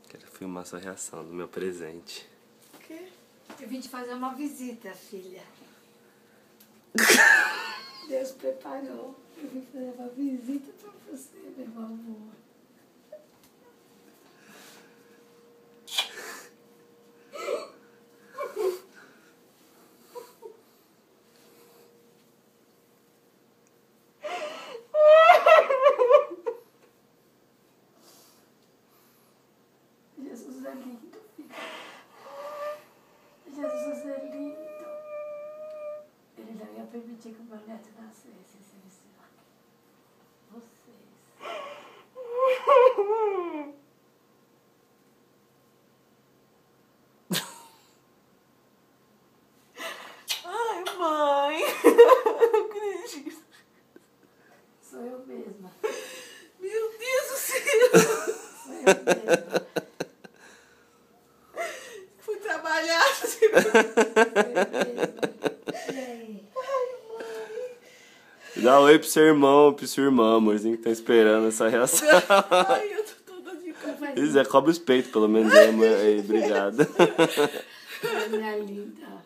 Quero filmar sua reação do meu presente. O quê? Eu vim te fazer uma visita, filha. Deus preparou. Eu vim fazer uma visita pra você, meu amor. Jesus é lindo, filho. Jesus é lindo. Ele não ia permitir que o meu neto nascesse sem ensinar vocês. Ai, mãe. Não acredito. Sou eu mesma. Meu Deus do céu. Sou eu mesma. Fui trabalhar. Sou eu mesma. Dá um oi pro seu irmão, pro sua irmã, amorzinho, que tá esperando essa reação. Ai, eu tô toda de cor. Zé, cobre os peitos, pelo menos, aí, mãe. Aí, obrigado. Minha linda.